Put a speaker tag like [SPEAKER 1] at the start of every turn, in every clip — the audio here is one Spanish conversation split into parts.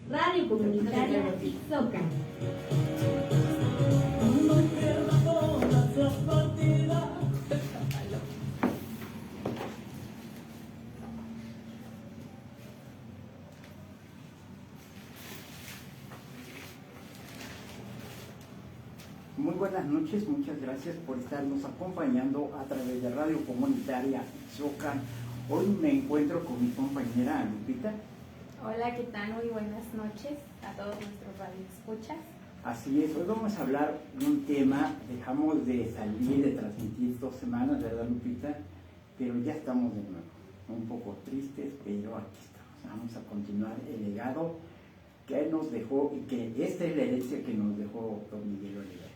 [SPEAKER 1] Radio Comunitaria Soca.
[SPEAKER 2] Muy buenas noches, muchas gracias por estarnos acompañando a través de Radio Comunitaria Soca. Hoy me encuentro con mi compañera Lupita.
[SPEAKER 3] Hola, ¿qué tal? Muy buenas noches a todos nuestros radioescuchas.
[SPEAKER 2] Así es, hoy vamos a hablar de un tema, dejamos de salir, de transmitir 2 semanas, ¿verdad, Lupita? Pero ya estamos de nuevo, un poco tristes, pero aquí estamos. Vamos a continuar el legado que él nos dejó y que esta es la herencia que nos dejó don Miguel Oliver.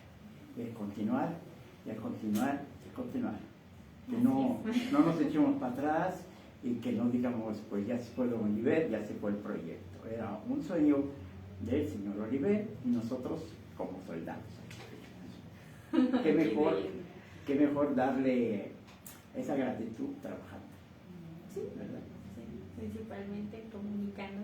[SPEAKER 2] El continuar, y al continuar, y continuar. Que no nos echemos para atrás y que no digamos, pues ya se fue don Oliver, ya se fue el proyecto. Era un sueño del señor Oliver y nosotros como soldados. Qué mejor darle esa gratitud trabajando.
[SPEAKER 3] Sí,
[SPEAKER 2] ¿verdad?
[SPEAKER 3] sí, principalmente comunicando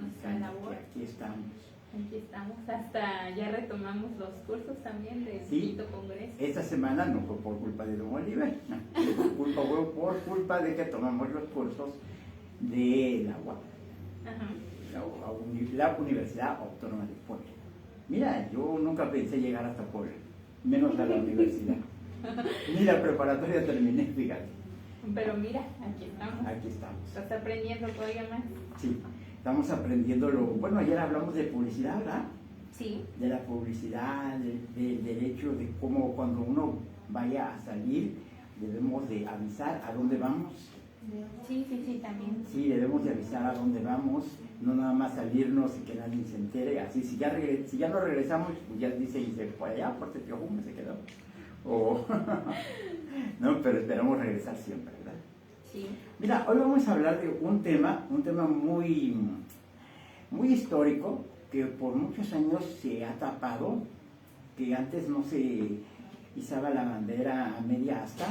[SPEAKER 3] nuestra labor.
[SPEAKER 2] Que aquí estamos.
[SPEAKER 3] Aquí estamos, hasta ya retomamos los cursos también del
[SPEAKER 2] Sí.
[SPEAKER 3] quinto congreso.
[SPEAKER 2] Esta semana no fue por culpa de don Oliver, fue por culpa de que tomamos los cursos de la UAP, la Universidad Autónoma de Puebla. Mira, yo nunca pensé llegar hasta Puebla, menos a la universidad. Ni la preparatoria terminé, fíjate.
[SPEAKER 3] Pero mira, aquí estamos.
[SPEAKER 2] Aquí estamos.
[SPEAKER 3] Estás aprendiendo todavía más.
[SPEAKER 2] Sí, estamos aprendiendo bueno, ayer hablamos de publicidad, ¿verdad?
[SPEAKER 3] Sí.
[SPEAKER 2] De la publicidad, del hecho de cómo cuando uno vaya a salir debemos de avisar a dónde vamos.
[SPEAKER 3] Sí, también.
[SPEAKER 2] Sí, debemos de avisar a dónde vamos, no nada más salirnos y que nadie se entere. Así, si ya no regresamos, pues ya dice, y se fue allá, por Teotihuacán se quedó. No, pero esperamos regresar siempre, ¿verdad?
[SPEAKER 3] Sí.
[SPEAKER 2] Mira, hoy vamos a hablar de un tema muy, muy histórico, que por muchos años se ha tapado, que antes no se izaba la bandera a media asta.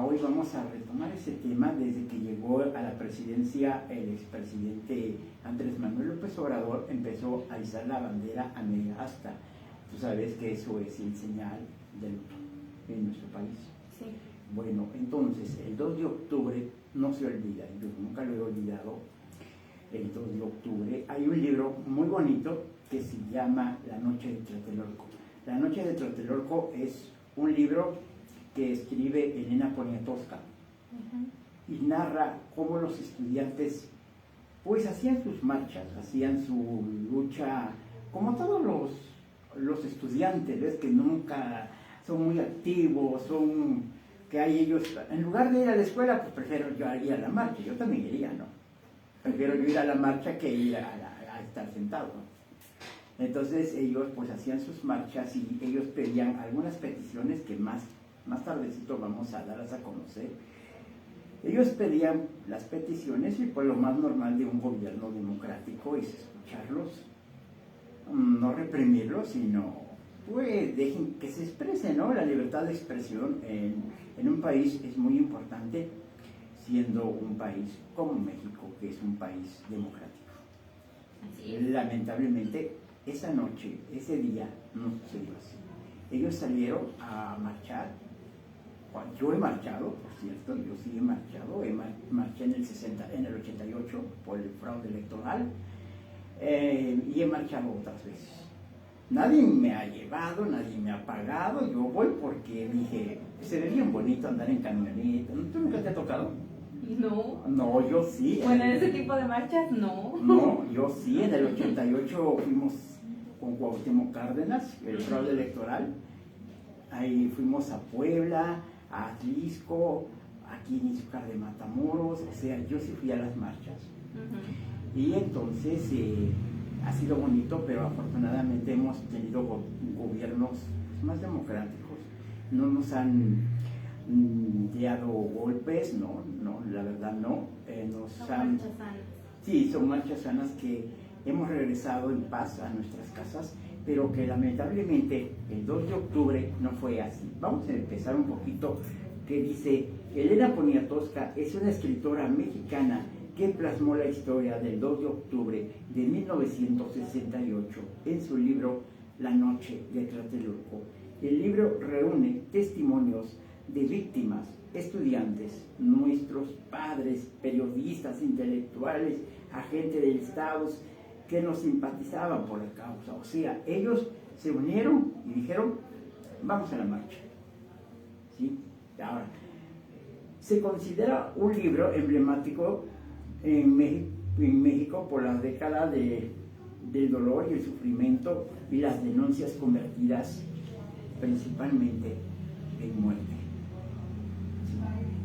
[SPEAKER 2] Hoy vamos a retomar ese tema desde que llegó a la presidencia el expresidente Andrés Manuel López Obrador, empezó a izar la bandera a media asta. Tú sabes que eso es el señal de luto en nuestro país.
[SPEAKER 3] Sí.
[SPEAKER 2] Bueno, entonces el 2 de octubre no se olvida, yo nunca lo he olvidado. El 2 de octubre hay un libro muy bonito que se llama La Noche de Tlatelolco. La Noche de Tlatelolco es un libro que escribe Elena Poniatowska y narra cómo los estudiantes pues hacían sus marchas, hacían su lucha, como todos los estudiantes, ves que nunca son muy activos, que hay ellos, en lugar de ir a la escuela, pues prefiero yo ir a la marcha, yo también iría, ¿no? Prefiero yo ir a la marcha que ir a estar sentado, ¿no? Entonces ellos pues hacían sus marchas y ellos pedían algunas peticiones que más tardecito vamos a darlas a conocer. Ellos pedían las peticiones y pues lo más normal de un gobierno democrático es escucharlos, no reprimirlos, sino pues dejen que se exprese, ¿no? La libertad de expresión en un país es muy importante, siendo un país como México, que es un país democrático.
[SPEAKER 3] Así es.
[SPEAKER 2] Lamentablemente, esa noche, ese día, no sucedió así. Ellos salieron a marchar. Yo he marchado, por cierto, yo sí he marchado, marché en el 88 por el fraude electoral y he marchado otras veces. Nadie me ha llevado, nadie me ha pagado, yo voy porque dije, se ve bien bonito andar en camioneta. ¿Tú nunca te ha tocado?
[SPEAKER 3] No.
[SPEAKER 2] No, yo sí.
[SPEAKER 3] Bueno, en ese tipo de marchas, no.
[SPEAKER 2] No, yo sí, en el 88 fuimos con Cuauhtémoc Cárdenas, el fraude electoral. Ahí fuimos a Puebla, a Atlisco, aquí en Izúcar de Matamoros, o sea, yo sí fui a las marchas. Y entonces ha sido bonito, pero afortunadamente hemos tenido gobiernos más democráticos. No nos han dado golpes, no, la verdad no.
[SPEAKER 3] Marchas sanas.
[SPEAKER 2] Sí, son marchas sanas que hemos regresado en paz a nuestras casas, pero que lamentablemente el 2 de octubre no fue así. Vamos a empezar un poquito, que dice, Elena Poniatowska es una escritora mexicana que plasmó la historia del 2 de octubre de 1968 en su libro La Noche de Tlatelolco. El libro reúne testimonios de víctimas, estudiantes, nuestros padres, periodistas, intelectuales, agentes del Estado que nos simpatizaban por la causa. O sea, ellos se unieron y dijeron, vamos a la marcha. ¿Sí? Ahora, se considera un libro emblemático en México por la década del dolor y el sufrimiento y las denuncias convertidas principalmente en muerte.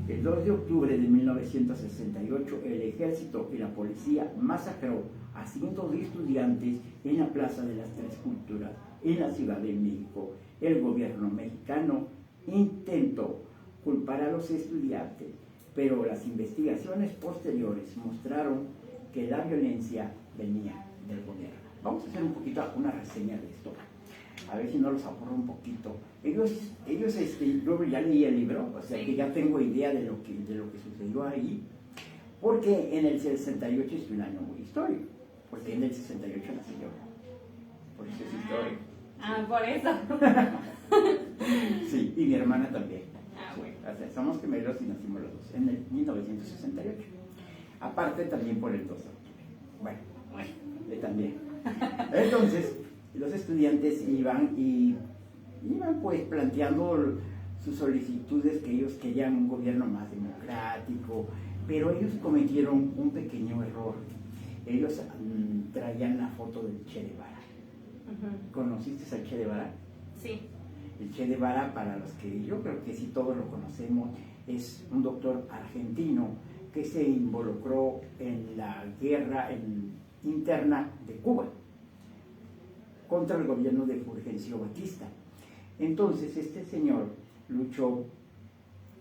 [SPEAKER 2] El 2 de octubre de 1968, el ejército y la policía masacró a cientos de estudiantes en la Plaza de las Tres Culturas, en la Ciudad de México. El gobierno mexicano intentó culpar a los estudiantes, pero las investigaciones posteriores mostraron que la violencia venía del gobierno. Vamos a hacer un poquito una reseña de esto, a ver si no los aburro un poquito. Ellos yo ya leí el libro, o sea que ya tengo idea de lo que sucedió ahí, porque en el 68 es un año muy histórico, porque en el 68 nací yo, por eso es histórico.
[SPEAKER 3] Por eso.
[SPEAKER 2] Sí, y mi hermana también.
[SPEAKER 3] Bueno.
[SPEAKER 2] O sea, somos gemelos y nacimos los dos en el 1968. Aparte también por el 2 de octubre. Bueno, también. Entonces, los estudiantes iban pues planteando sus solicitudes, que ellos querían un gobierno más democrático, pero ellos cometieron un pequeño error. Ellos traían la foto del Che Guevara. ¿Conociste al Che Guevara?
[SPEAKER 3] Sí.
[SPEAKER 2] El Che Guevara, para los que yo creo que sí todos lo conocemos, es un doctor argentino que se involucró en la guerra interna de Cuba contra el gobierno de Fulgencio Batista. Entonces este señor luchó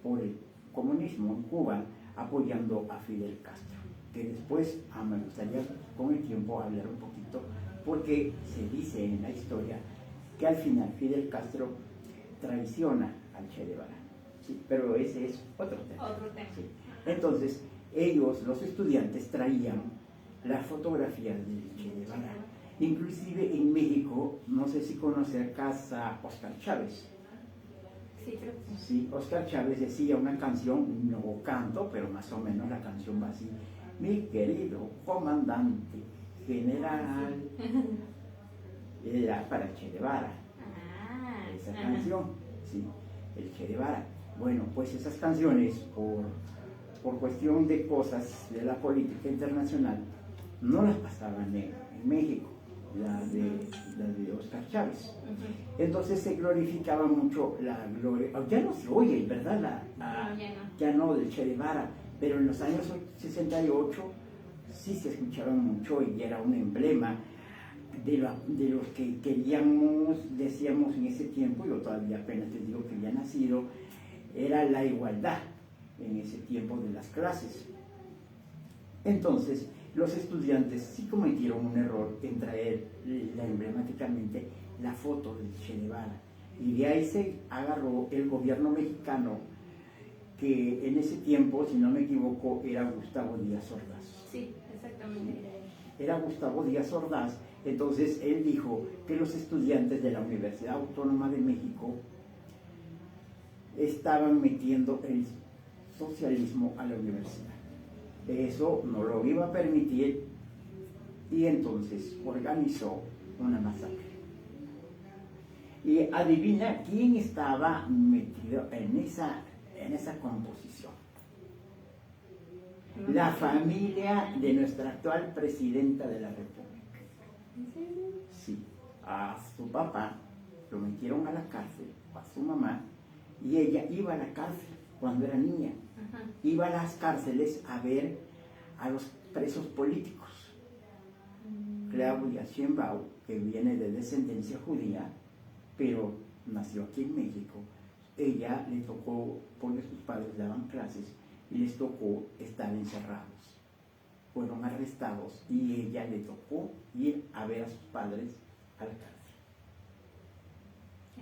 [SPEAKER 2] por el comunismo en Cuba apoyando a Fidel Castro, que después me gustaría con el tiempo hablar un poquito, porque se dice en la historia que al final Fidel Castro traiciona al Che Guevara. Sí, pero ese es otro tema. Sí. Entonces, ellos, los estudiantes, traían las fotografías del Che Guevara. Inclusive en México, no sé si conocer Casa Oscar Chávez.
[SPEAKER 3] Sí, creo que sí.
[SPEAKER 2] Sí, Oscar Chávez decía una canción, no canto, pero más o menos la canción va así: mi querido comandante general. Era para Che Guevara. Esa canción, sí, el Che Guevara. Bueno, pues esas canciones, por cuestión de cosas de la política internacional, no las pasaban en México, las de Oscar Chávez. Entonces se glorificaba mucho la gloria, ya no se oye, ¿verdad? Ya no, del Che Guevara, pero en los años 68 sí se escuchaba mucho y era un emblema de los que queríamos, decíamos en ese tiempo. Yo todavía apenas te digo que había nacido, era la igualdad en ese tiempo de las clases. Entonces, los estudiantes sí cometieron un error en traer emblemáticamente la foto del Che Guevara, y de ahí se agarró el gobierno mexicano, que en ese tiempo, si no me equivoco, era Gustavo Díaz Ordaz.
[SPEAKER 3] Sí, exactamente.
[SPEAKER 2] Era Gustavo Díaz Ordaz. Entonces él dijo que los estudiantes de la Universidad Autónoma de México estaban metiendo el socialismo a la universidad. Eso no lo iba a permitir, y entonces organizó una masacre. Y adivina quién estaba metido en esa composición. La familia de nuestra actual presidenta de la República. Sí, a su papá lo metieron a la cárcel, a su mamá, y ella iba a la cárcel cuando era niña. Iba a las cárceles a ver a los presos políticos. Claudia Sheinbaum, que viene de descendencia judía, pero nació aquí en México, ella le tocó, porque sus padres daban clases, y les tocó estar encerrados. Fueron arrestados y ella le tocó ir a ver a sus padres a la cárcel.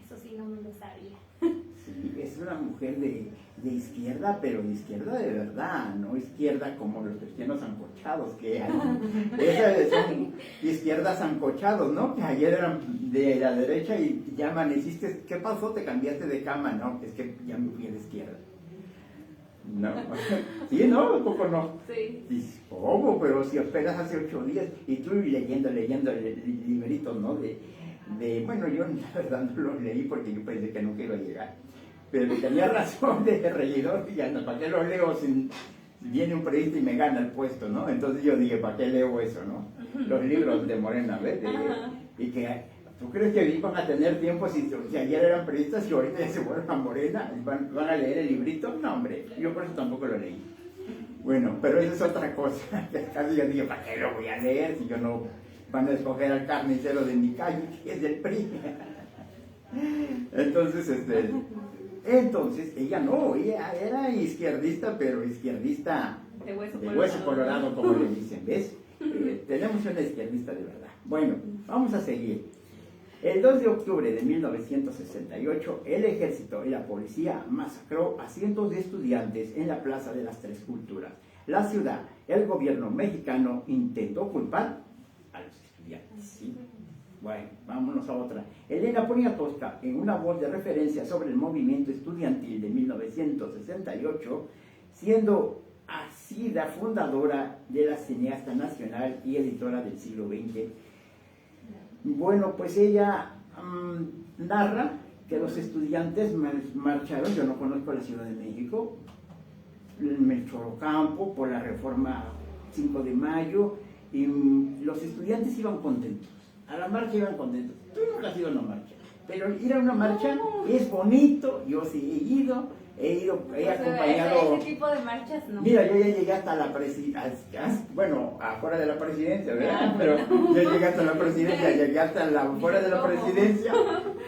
[SPEAKER 3] Eso sí, no me lo sabía.
[SPEAKER 2] Sí, es una mujer de izquierda, pero de izquierda de verdad, no izquierda como los cristianos ancochados que hay. Esas son izquierdas ancochados, ¿no? Que ayer eran de la derecha y ya amaneciste, ¿qué pasó? Te cambiaste de cama, ¿no? Es que ya me fui a la izquierda. No, sí, ¿no? ¿Un poco no?
[SPEAKER 3] Sí.
[SPEAKER 2] Dices, ¿cómo? Pero si apenas hace 8 días y tú leyendo libritos, ¿no? Bueno, yo la verdad no los leí porque yo pensé que nunca iba a llegar. Pero tenía razón de regidor y ya no, ¿para qué los leo si viene un periodista y me gana el puesto, ¿no? Entonces yo dije, ¿para qué leo eso, no? Los libros de Morena, ¿ves? Y que, ¿tú crees que iban a tener tiempo si ayer eran periodistas y ahorita ya se vuelven a Morena? ¿Van a leer el librito? No, hombre, yo por eso tampoco lo leí. Bueno, pero esa es otra cosa. Casi yo dije, ¿para qué lo voy a leer si yo no van a escoger al carnicero de mi calle, que es del PRI? Entonces, ella no, ella era izquierdista, pero izquierdista
[SPEAKER 3] De
[SPEAKER 2] de hueso colorado, como le dicen, ¿ves? Tenemos una izquierdista de verdad. Bueno, vamos a seguir. El 2 de octubre de 1968, el ejército y la policía masacró a cientos de estudiantes en la Plaza de las Tres Culturas. La ciudad, el gobierno mexicano intentó culpar a los estudiantes, ¿sí? Bueno, vámonos a otra. Elena Poniatowska, en una voz de referencia sobre el movimiento estudiantil de 1968, siendo así la fundadora de la cineasta nacional y editora del siglo XX. Bueno, pues ella narra que los estudiantes marcharon, yo no conozco la Ciudad de México, en el Chorocampo, por la Reforma 5 de Mayo, y los estudiantes iban contentos. A la marcha iban contentos. Tú nunca has ido a una marcha, pero ir a una marcha es bonito. Yo sí he acompañado.
[SPEAKER 3] Ese tipo de marchas no.
[SPEAKER 2] Mira, yo ya llegué hasta la presidencia, bueno, afuera de la presidencia, ¿verdad? Pero yo llegué hasta la presidencia, llegué hasta afuera de la presidencia,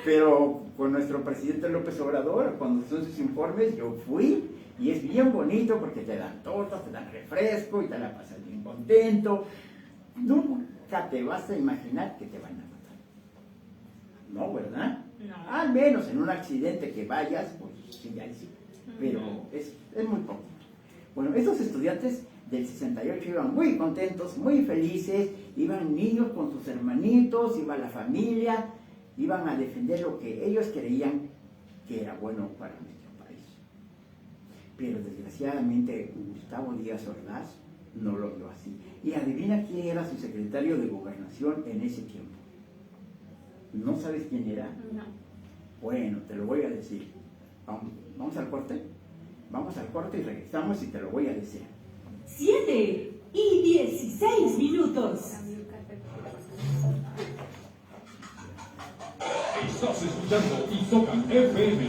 [SPEAKER 2] pero con nuestro presidente López Obrador, cuando son sus informes, yo fui, y es bien bonito porque te dan tortas, te dan refresco y te la pasas bien contento. Nunca te vas a imaginar que te van a matar. No, ¿verdad?
[SPEAKER 3] No.
[SPEAKER 2] Al menos en un accidente que vayas, pues sí, ya sí. Pero es muy poco. Bueno, estos estudiantes del 68 iban muy contentos, muy felices, iban niños con sus hermanitos, iba la familia, iban a defender lo que ellos creían que era bueno para nuestro país. Pero desgraciadamente Gustavo Díaz Ordaz no lo vio así. Y adivina quién era su secretario de Gobernación en ese tiempo. ¿No sabes quién era?
[SPEAKER 3] No.
[SPEAKER 2] Bueno, te lo voy a decir. ¿Vamos al corte? Vamos al corte y regresamos y te lo voy a decir.
[SPEAKER 1] 7:16.
[SPEAKER 4] Estás escuchando Isocan FM.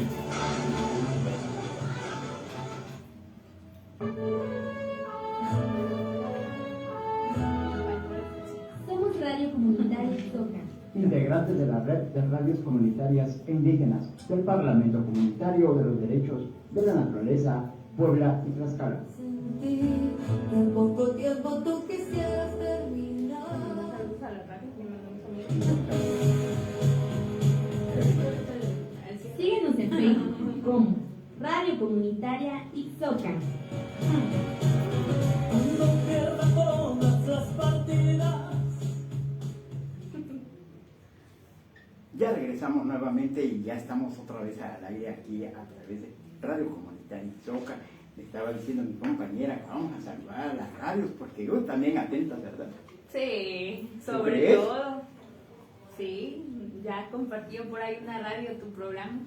[SPEAKER 1] Somos Radio Comunitaria Isocan,
[SPEAKER 5] integrantes de la red de radios comunitarias e indígenas del Parlamento Comunitario de los Derechos de la Naturaleza, Puebla y Tlaxcala.
[SPEAKER 6] Sentí que en poco tiempo tú quisieras terminar.
[SPEAKER 3] Saludos a la radio, que mandamos
[SPEAKER 1] síguenos en Facebook como Radio Comunitaria Isocan.
[SPEAKER 6] Cuando pierda todas las partidas.
[SPEAKER 2] Ya regresamos nuevamente y ya estamos otra vez al aire aquí a través de Radio Comunitaria Isocan. Le estaba diciendo a mi compañera que vamos a saludar a las radios porque yo también atenta, ¿verdad?
[SPEAKER 3] Sí,
[SPEAKER 2] ¿Tú
[SPEAKER 3] sobre
[SPEAKER 2] crees?
[SPEAKER 3] todo. Sí, ya compartió por ahí una radio tu programa.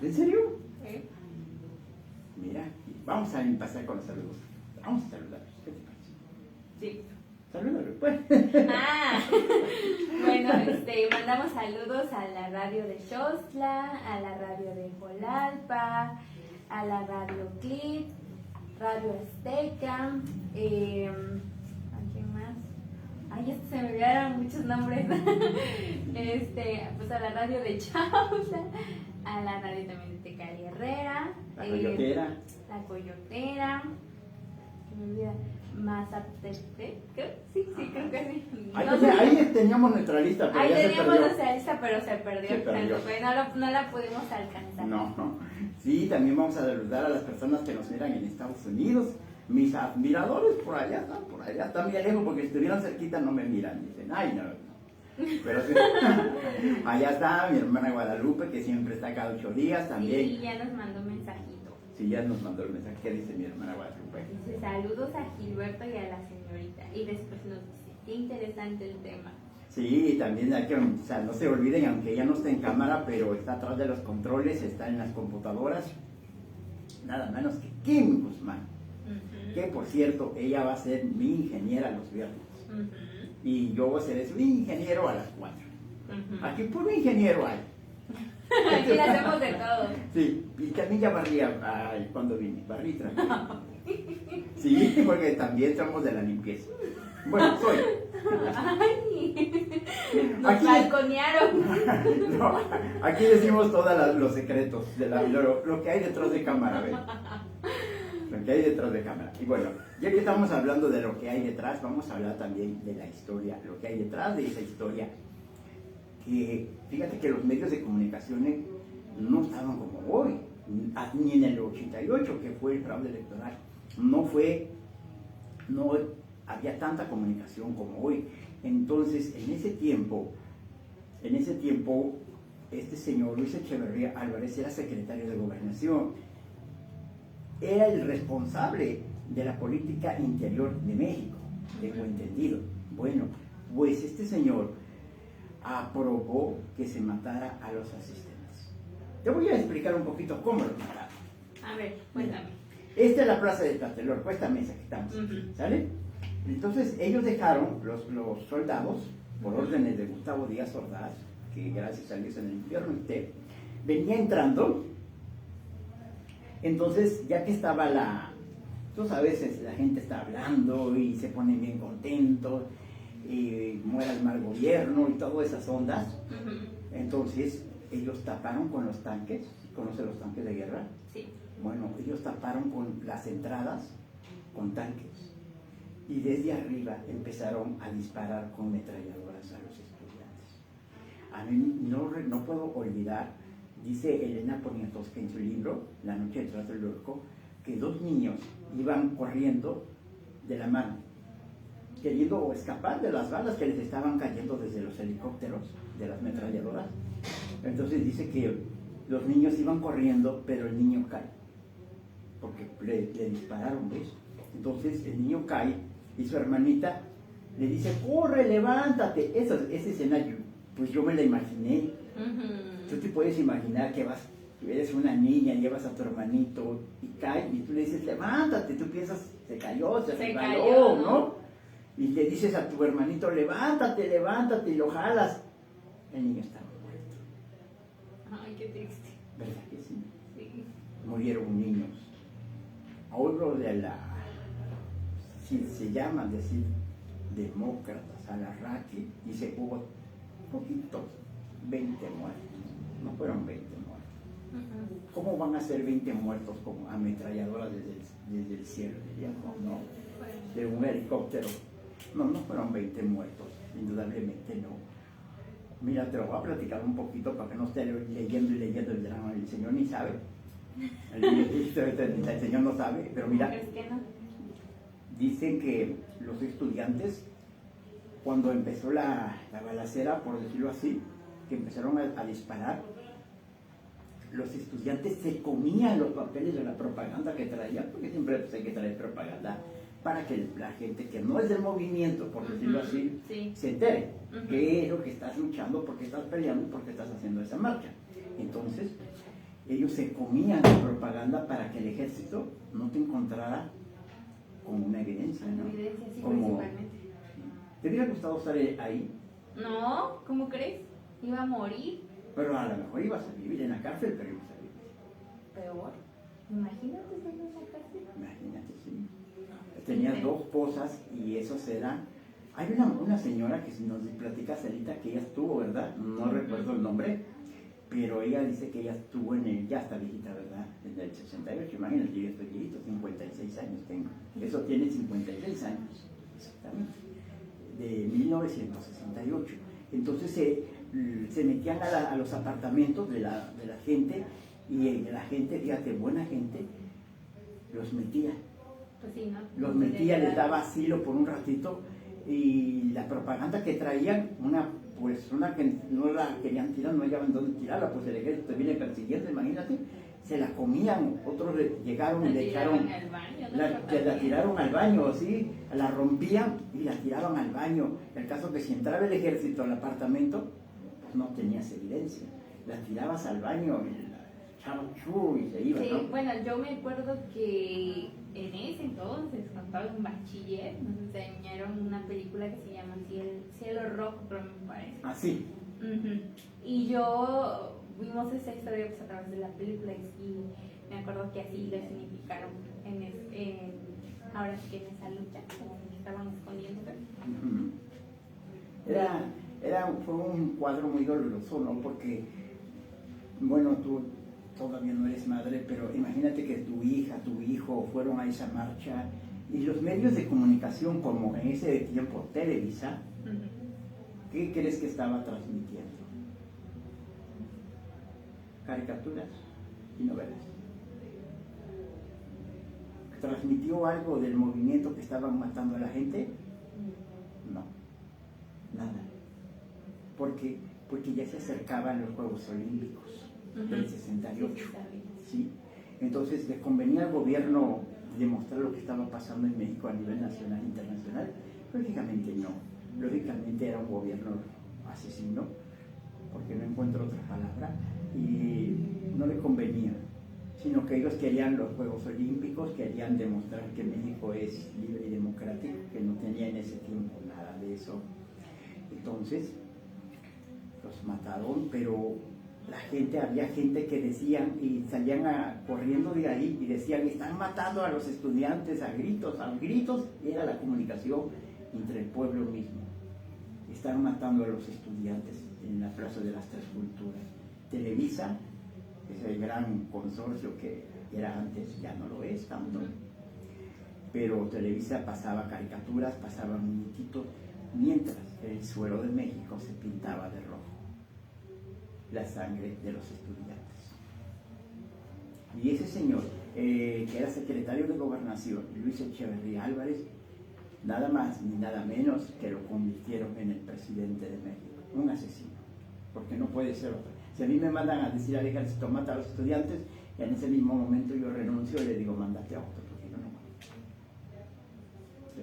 [SPEAKER 2] ¿En serio?
[SPEAKER 3] ¿Eh?
[SPEAKER 2] Mira, vamos a empezar con los saludos. Vamos a saludarlos. ¿Qué te parece?
[SPEAKER 3] Sí.
[SPEAKER 2] Salúdalo, pues.
[SPEAKER 3] Bueno, mandamos saludos a la radio de Xostla, a la radio de Jolalpa, a la radio Clip, Radio Azteca, ¿a quién más? Ay, se me olvidaron muchos nombres. Pues a la radio de Chausla, a la radio también de Tecali Herrera,
[SPEAKER 2] La Coyotera.
[SPEAKER 3] La Coyotera, se me olvida. Mazatepec, creo. Sí, creo que sí.
[SPEAKER 2] Ahí,
[SPEAKER 3] No sé.
[SPEAKER 2] ahí teníamos nuestra lista, pero
[SPEAKER 3] Ahí
[SPEAKER 2] ya se
[SPEAKER 3] teníamos
[SPEAKER 2] perdió.
[SPEAKER 3] nuestra lista, pero se perdió.
[SPEAKER 2] Se perdió.
[SPEAKER 3] No la pudimos alcanzar.
[SPEAKER 2] No. Sí, también vamos a saludar a las personas que nos miran en Estados Unidos. Mis admiradores por allá están bien lejos porque si estuvieran cerquita no me miran. Dicen, ay, no. Pero sí, allá está mi hermana Guadalupe, que siempre está cada 8 días también.
[SPEAKER 3] Sí, ya nos mandó un mensajito.
[SPEAKER 2] Sí, ya nos mandó el mensaje que dice mi hermana Guadalupe.
[SPEAKER 3] Dice saludos a Gilberto y a la señorita. Y después nos dice, qué interesante el tema.
[SPEAKER 2] Sí, también hay que, o sea, no se olviden, aunque ella no está en cámara, pero está atrás de los controles, está en las computadoras, nada menos que Kim Guzmán, que por cierto, ella va a ser mi ingeniera los viernes, y yo voy a ser su ingeniero a las 4. Aquí puro ingeniero hay.
[SPEAKER 3] Aquí le hacemos de todo.
[SPEAKER 2] Sí, y también ya barría cuando vine, barrí tranquilo. Sí, porque también somos de la limpieza. Bueno, soy.
[SPEAKER 3] Ay, nos
[SPEAKER 2] Aquí-
[SPEAKER 3] balconearon.
[SPEAKER 2] No, aquí decimos todos los secretos, de lo que hay detrás de cámara, ¿ven? Lo que hay detrás de cámara. Y bueno, ya que estamos hablando de lo que hay detrás, vamos a hablar también de la historia, lo que hay detrás de esa historia. Que fíjate que los medios de comunicación no estaban como hoy, ni en el 88, que fue el fraude electoral. No había tanta comunicación como hoy. Entonces, en ese tiempo, este señor Luis Echeverría Álvarez era secretario de Gobernación. Era el responsable de la política interior de México, tengo entendido. Bueno, pues este señor aprobó que se matara a los asistentes. Te voy a explicar un poquito cómo lo mataron.
[SPEAKER 3] A ver, cuéntame.
[SPEAKER 2] Esta es la plaza de Tlatelolco, esta mesa que estamos, ¿sale? Entonces ellos dejaron, los soldados, por órdenes de Gustavo Díaz Ordaz, que gracias a Dios en el infierno esté, venía entrando. Entonces, ya que estaba tú sabes, la gente está hablando y se ponen bien contentos, y muera el mal gobierno y todas esas ondas. Entonces, ellos taparon con los tanques, ¿conoce los tanques de guerra?
[SPEAKER 3] Sí.
[SPEAKER 2] Bueno, ellos taparon con las entradas con tanques y desde arriba empezaron a disparar con metralladoras a los estudiantes. A mí no puedo olvidar, dice Elena Poniatowska en su libro, La noche detrás del Tlatelolco, que dos niños iban corriendo de la mano, queriendo escapar de las balas que les estaban cayendo desde los helicópteros, de las metralladoras. Entonces dice que los niños iban corriendo, pero el niño cae, porque le dispararon, ¿ves? Entonces el niño cae y su hermanita le dice, corre, levántate. Esa escena, pues yo me la imaginé. Tú te puedes imaginar que eres una niña, llevas a tu hermanito y cae y tú le dices, levántate, tú piensas, se cayó, se resbaló, ¿no? Y le dices a tu hermanito, levántate, levántate, y lo jalas. El niño estaba muerto.
[SPEAKER 3] Ay, qué triste.
[SPEAKER 2] ¿Verdad que sí?
[SPEAKER 3] Sí.
[SPEAKER 2] Murieron niños. Otro de si se llaman decir demócratas, Alarraqui, dice hubo poquitos, 20 muertos. No fueron 20 muertos. ¿Cómo van a ser 20 muertos con ametralladoras desde el cielo? No, de un helicóptero. No fueron 20 muertos, indudablemente no. Mira, te lo voy a platicar un poquito para que no esté leyendo el drama. El Señor ni sabe. El Señor no sabe, pero mira,
[SPEAKER 3] ¿Crees que no?
[SPEAKER 2] dicen que los estudiantes, cuando empezó la balacera, por decirlo así, que empezaron a disparar, los estudiantes se comían los papeles de la propaganda que traían, porque siempre hay que traer propaganda, para que la gente que no es del movimiento, por decirlo así,
[SPEAKER 3] Sí.
[SPEAKER 2] se entere qué es lo que estás luchando, por qué estás peleando, por qué estás haciendo esa marcha. Entonces, ellos se comían la propaganda para que el ejército no te encontrara con una evidencia, ¿no?
[SPEAKER 3] Evidencia, sí,
[SPEAKER 2] Como-
[SPEAKER 3] principalmente.
[SPEAKER 2] ¿Te hubiera gustado estar ahí?
[SPEAKER 3] No, ¿cómo crees? Iba a morir.
[SPEAKER 2] Pero a lo mejor ibas a vivir en la cárcel, pero ibas a vivir.
[SPEAKER 3] Peor. Imagínate estar en la cárcel.
[SPEAKER 2] Imagínate, sí. Tenía dos esposas y esos eran... Hay una señora que nos platica Celita que ella estuvo, ¿verdad? No recuerdo el nombre, pero ella dice que ella estuvo ya está viejita, ¿verdad? Desde el 68, imagínate, yo estoy viejito, 56 años tengo. Eso tiene 56 años, exactamente, de 1968. Entonces se metían a los apartamentos de la gente, y la gente, fíjate, buena gente, los metía.
[SPEAKER 3] Pues sí, ¿no?
[SPEAKER 2] Los metía, les daba asilo por un ratito, y la propaganda que traían, una que no la querían tirar, no hallaban dónde tirarla, pues el ejército viene persiguiendo, imagínate, se la comían, otros llegaron y le echaron, la tiraron al baño, ¿sí? La rompían y la tiraban al baño. El caso que si entraba el ejército al apartamento, pues no tenías evidencia, la tirabas al baño y la echaban chu y se iba,
[SPEAKER 3] Sí,
[SPEAKER 2] ¿no?
[SPEAKER 3] bueno, yo me acuerdo que en ese entonces, cuando estaba en bachiller, nos enseñaron una película que se llama Cielo Rojo, pero me parece.
[SPEAKER 2] Así.
[SPEAKER 3] Y yo vimos esa historia pues, a través de la película y me acuerdo que así lo significaron ahora sí que en esa lucha, como que estaban escondiéndose.
[SPEAKER 2] Fue un cuadro muy doloroso, ¿no? Porque, bueno, tú todavía no eres madre, pero imagínate que tu hija, tu hijo fueron a esa marcha y los medios de comunicación, como en ese tiempo Televisa, ¿qué crees que estaba transmitiendo? Caricaturas y novelas. ¿Transmitió algo del movimiento que estaban matando a la gente? No, nada. Porque ya se acercaban los Juegos Olímpicos del 68. ¿Sí? Entonces, ¿le convenía al gobierno demostrar lo que estaba pasando en México a nivel nacional e internacional? Lógicamente no. Lógicamente era un gobierno asesino, porque no encuentro otra palabra, y no le convenía, sino que ellos querían los Juegos Olímpicos, querían demostrar que México es libre y democrático, que no tenía en ese tiempo nada de eso. Entonces, los mataron, pero había gente que decían, y salían corriendo de ahí y decían, están matando a los estudiantes a gritos, y era la comunicación entre el pueblo mismo. Están matando a los estudiantes en la Plaza de las Tres Culturas. Televisa, ese gran consorcio que era antes, ya no lo es tanto, pero Televisa pasaba caricaturas, pasaba muñequitos, mientras el suelo de México se pintaba de rojo, la sangre de los estudiantes. Y ese señor, que era secretario de Gobernación, Luis Echeverría Álvarez, nada más ni nada menos que lo convirtieron en el presidente de México, un asesino, porque no puede ser otro. Si a mí me mandan a decir al ejército mata a los estudiantes, en ese mismo momento yo renuncio y le digo mándate a otro, porque yo no mando. Sí.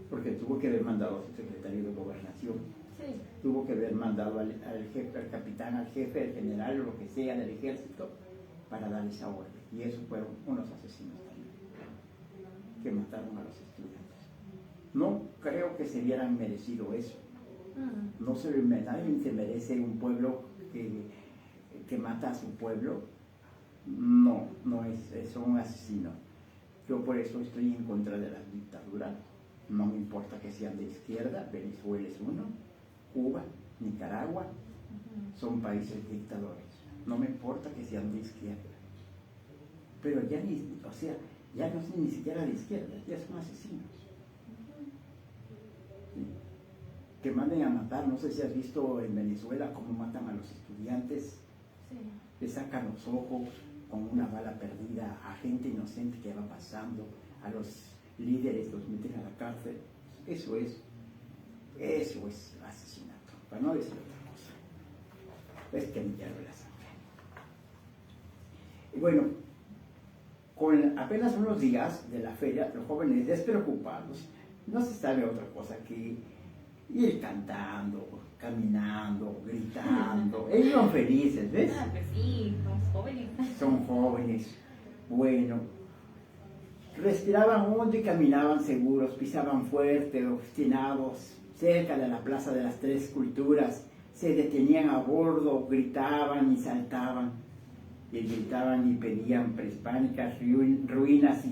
[SPEAKER 2] Porque tuvo que haber mandado a su secretario de Gobernación,
[SPEAKER 3] Sí.
[SPEAKER 2] tuvo que haber mandado al jefe, al capitán, al jefe, al general, o lo que sea del ejército, para dar esa orden. Y esos fueron unos asesinos también, que mataron a los estudiantes. No creo que se hubieran merecido eso. No nadie se merece un pueblo que mata a su pueblo. No es un asesino. Yo por eso estoy en contra de las dictaduras. No me importa que sean de izquierda, Venezuela es uno, Cuba, Nicaragua, son países dictadores. No me importa que sean de izquierda. Pero ya ya no son ni siquiera de izquierda, ya son asesinos. Que manden a matar, no sé si has visto en Venezuela cómo matan a los estudiantes, le sacan los ojos con una bala perdida a gente inocente que va pasando, a los líderes los meten a la cárcel. Eso es asesinato, para no decir otra cosa. Es que me hierve la sangre. Y bueno, con apenas unos días de la feria, los jóvenes despreocupados, no se sabe otra cosa que ir cantando, caminando, gritando. Ellos son felices, ¿ves?
[SPEAKER 3] Ah, pues sí, somos jóvenes.
[SPEAKER 2] Son jóvenes. Bueno, respiraban hondo y caminaban seguros, pisaban fuerte, obstinados, cerca de la Plaza de las Tres Culturas. Se detenían a bordo, gritaban y saltaban. Y gritaban y pedían prehispánicas ruinas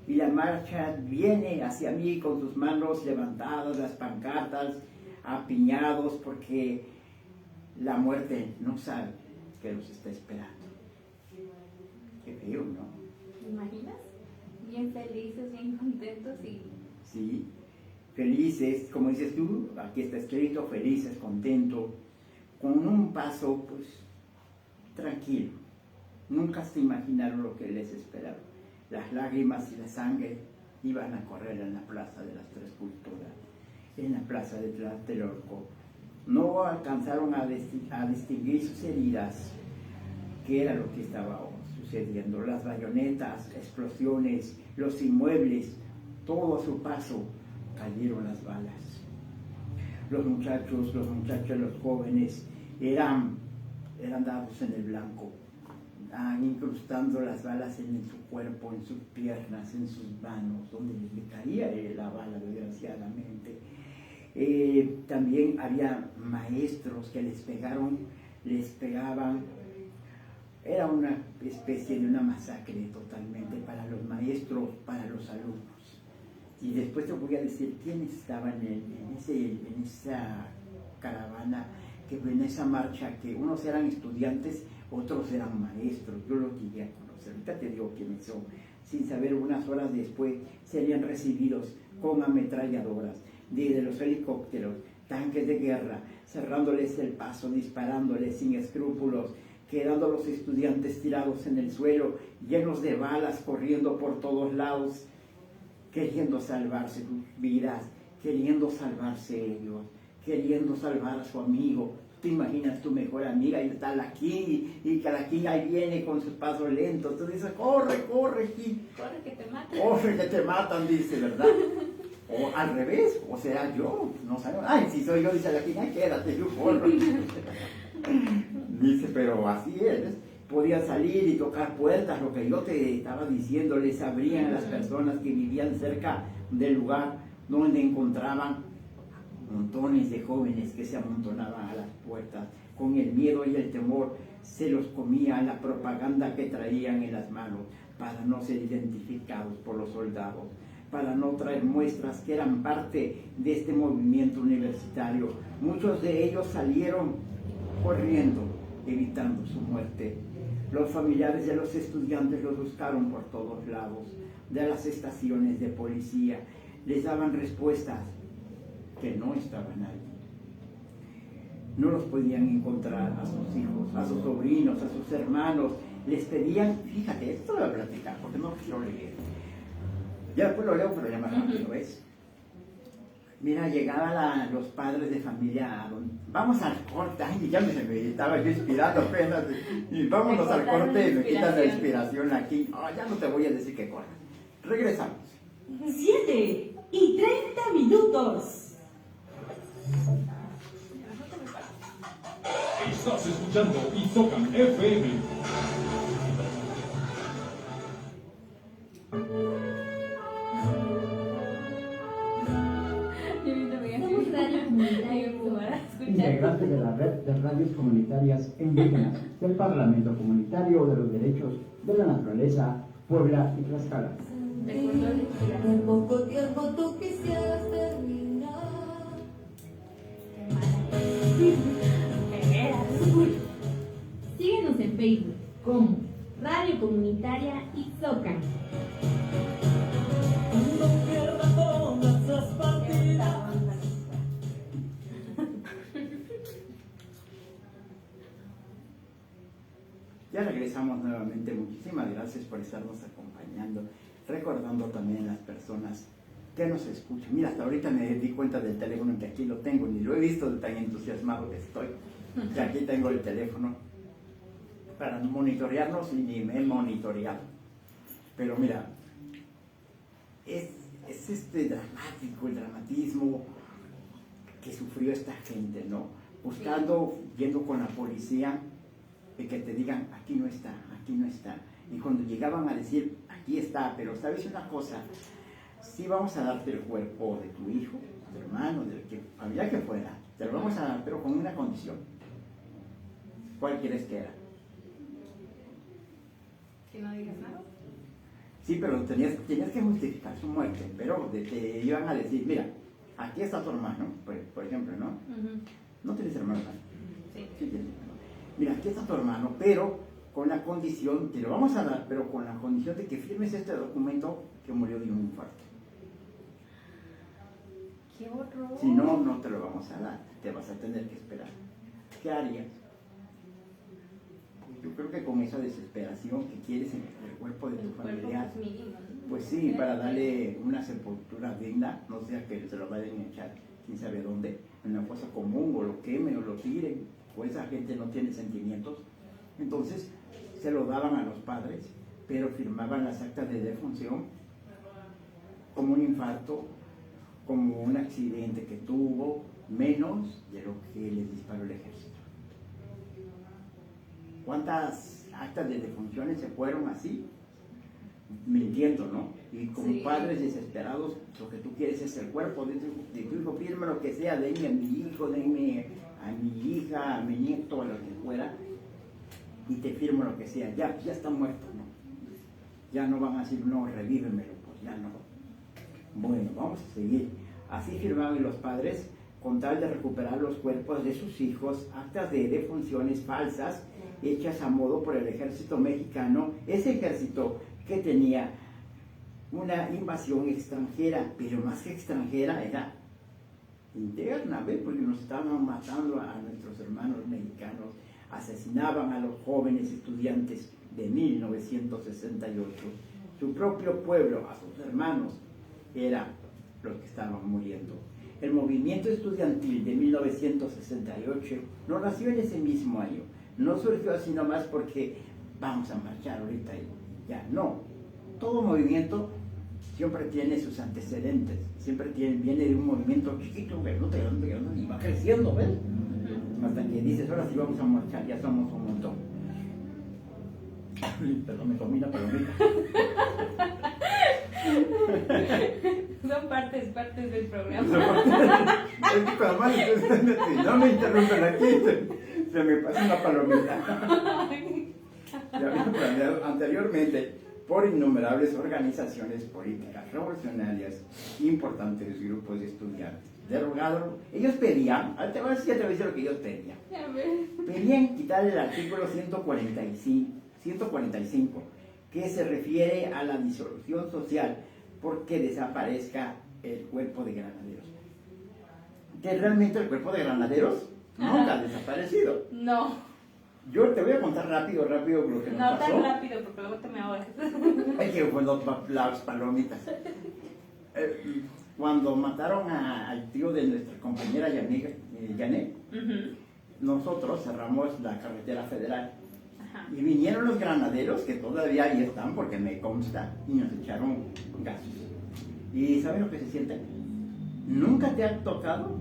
[SPEAKER 2] y la marcha viene hacia mí con sus manos levantadas, las pancartas, apiñados, porque la muerte no sabe que los está esperando. Qué feo, ¿no?
[SPEAKER 3] ¿Te imaginas? Bien felices, bien contentos y...
[SPEAKER 2] Sí, felices, como dices tú, aquí está escrito, felices, contentos, con un paso, pues, tranquilo. Nunca se imaginaron lo que les esperaba. Las lágrimas y la sangre iban a correr en la Plaza de las Tres Culturas, en la Plaza de Tlatelolco. No alcanzaron a distinguir sus heridas, que era lo que estaba sucediendo. Las bayonetas, explosiones, los inmuebles, todo a su paso cayeron las balas. Los muchachos, los jóvenes eran dados en el blanco, incrustando las balas en su cuerpo, en sus piernas, en sus manos, donde les caía la bala, desgraciadamente. También había maestros que les pegaban. Era una especie de una masacre totalmente para los maestros, para los alumnos. Y después te voy a decir quiénes estaban en esa caravana, en esa marcha, que unos eran estudiantes, otros eran maestros. Yo los llegué a conocer. Ahorita te digo quiénes son. Sin saber, unas horas después serían recibidos con ametralladoras de los helicópteros, tanques de guerra, cerrándoles el paso, disparándoles sin escrúpulos, quedando los estudiantes tirados en el suelo, llenos de balas, corriendo por todos lados, queriendo salvarse sus vidas, queriendo salvarse ellos, queriendo salvar a su amigo. Te imaginas tu mejor amiga y está la King, y que la King ahí viene con sus pasos lentos. Tú dices, corre, corre, King.
[SPEAKER 3] Corre que te matan.
[SPEAKER 2] Corre que te matan, dice, ¿verdad? O al revés, o sea, yo, no sé. Ay, si soy yo, dice la King, ay, quédate, yo corro. Dice, pero así es. Podían salir y tocar puertas, lo que yo te estaba diciendo, les abrían a las personas que vivían cerca del lugar donde encontraban montones de jóvenes que se amontonaban a las puertas. Con el miedo y el temor se los comía la propaganda que traían en las manos para no ser identificados por los soldados, para no traer muestras que eran parte de este movimiento universitario. Muchos de ellos salieron corriendo, evitando su muerte. Los familiares de los estudiantes los buscaron por todos lados, de las estaciones de policía. Les daban respuestas que no estaban ahí. No los podían encontrar a sus hijos, a sus sobrinos, a sus hermanos. Les pedían, fíjate, esto lo voy a platicar porque no quiero leer. Ya después lo leo, pero ya más rápido, ¿ves? Mira, llegaban los padres de familia, vamos al corte, ay, ya me estaba yo inspirando apenas, y vámonos al corte y me quitan la inspiración aquí. Ya no te voy a decir que corras. Regresamos.
[SPEAKER 1] 7:30.
[SPEAKER 4] Estás escuchando Isocan FM.
[SPEAKER 1] Somos Radio Comunitaria
[SPEAKER 5] Integrante de la red de radios comunitarias e indígenas del Parlamento Comunitario de los Derechos de la Naturaleza, Puebla y Tlaxcala.
[SPEAKER 6] En poco tiempo tú quisieras terminar.
[SPEAKER 1] Síguenos en Facebook como Radio Comunitaria Isocan.
[SPEAKER 6] Cuando pierda todas las partidas.
[SPEAKER 2] Ya regresamos nuevamente. Muchísimas gracias por estarnos acompañando, recordando también a las personas que nos escuchan. Mira, hasta ahorita me di cuenta del teléfono, que aquí lo tengo, ni lo he visto de tan entusiasmado que estoy, que aquí tengo el teléfono para monitorearnos y ni me he monitoreado. Pero mira, es dramático, el dramatismo que sufrió esta gente, ¿no? Buscando, yendo con la policía, de que te digan, aquí no está, aquí no está. Y cuando llegaban a decir, aquí está, pero ¿sabes una cosa? Sí vamos a darte el cuerpo de tu hijo, de tu hermano, del familiar que fuera, te lo vamos a dar, pero con una condición. ¿Cuál quieres que era?
[SPEAKER 3] Que no digas nada.
[SPEAKER 2] Sí, pero tenías que justificar su muerte, pero te iban a decir, mira, aquí está tu hermano, por ejemplo, ¿no? No tienes hermano, ¿no?
[SPEAKER 3] Sí.
[SPEAKER 2] Sí tienes hermano. mira, aquí está tu hermano, pero con la condición, te lo vamos a dar, pero con la condición de que firmes este documento que murió de un infarto.
[SPEAKER 3] ¡Qué horror!
[SPEAKER 2] Si no, no te lo vamos a dar, te vas a tener que esperar. ¿Qué harías? Yo creo que con esa desesperación que quieres en el cuerpo de tu
[SPEAKER 3] El cuerpo
[SPEAKER 2] familiar,
[SPEAKER 3] es mínimo, ¿no?
[SPEAKER 2] pues sí, para darle una sepultura digna, no sea que se lo vayan a echar quién sabe dónde, en una fosa común, o lo quemen, o lo tiren, o esa gente no tiene sentimientos. Entonces se lo daban a los padres, pero firmaban las actas de defunción como un infarto, como un accidente que tuvo, menos de lo que les disparó el ejército. ¿Cuántas actas de defunciones se fueron así? Mintiendo, ¿no? Y como
[SPEAKER 3] Sí.
[SPEAKER 2] padres desesperados, lo que tú quieres es el cuerpo de tu hijo, firme lo que sea, denme a mi hijo, denme a mi hija, a mi nieto, a lo que fuera, y te firmo lo que sea, ya está muerto, ¿no? Ya no van a decir, no, revívemelo, pues ya no. Bueno, vamos a seguir. Así firmaban los padres con tal de recuperar los cuerpos de sus hijos, actas de defunciones falsas hechas a modo por el ejército mexicano, ese ejército que tenía una invasión extranjera, pero más que extranjera era interna, ¿ves? Porque nos estaban matando a nuestros hermanos mexicanos, asesinaban a los jóvenes estudiantes de 1968, su propio pueblo, a sus hermanos, eran los que estaban muriendo. El movimiento estudiantil de 1968 no nació en ese mismo año, no surgió así nomás porque vamos a marchar ahorita y ya, no. Todo movimiento siempre tiene sus antecedentes, siempre viene de un movimiento chiquito, grande, y va creciendo, ¿ves? Hasta que dices, ahora sí vamos a marchar, ya somos un montón. Perdón, me comí la palomita.
[SPEAKER 3] Son partes del programa.
[SPEAKER 2] Es que cuando más no me interrumpen aquí, se me pasa una palomita. Ya había planeado anteriormente por innumerables organizaciones políticas revolucionarias, importantes grupos de estudiantes, derogaron. Ellos pedían, te voy a decir lo que ellos pedían. Pedían quitar el artículo 145, que se refiere a la disolución social, porque desaparezca el cuerpo de granaderos. Que realmente el cuerpo de granaderos nunca ha desaparecido.
[SPEAKER 3] No,
[SPEAKER 2] Yo te voy a contar rápido lo que nos
[SPEAKER 3] no
[SPEAKER 2] pasó.
[SPEAKER 3] tan rápido porque luego te me ahogas.
[SPEAKER 2] Hay que poner las palomitas. Cuando mataron al tío de nuestra compañera y amiga Janet, nosotros cerramos la carretera federal.
[SPEAKER 3] Ajá.
[SPEAKER 2] Y vinieron los granaderos, que todavía ahí están, porque me consta, y nos echaron gases. ¿Y saben lo que se siente? ¿Nunca te ha tocado?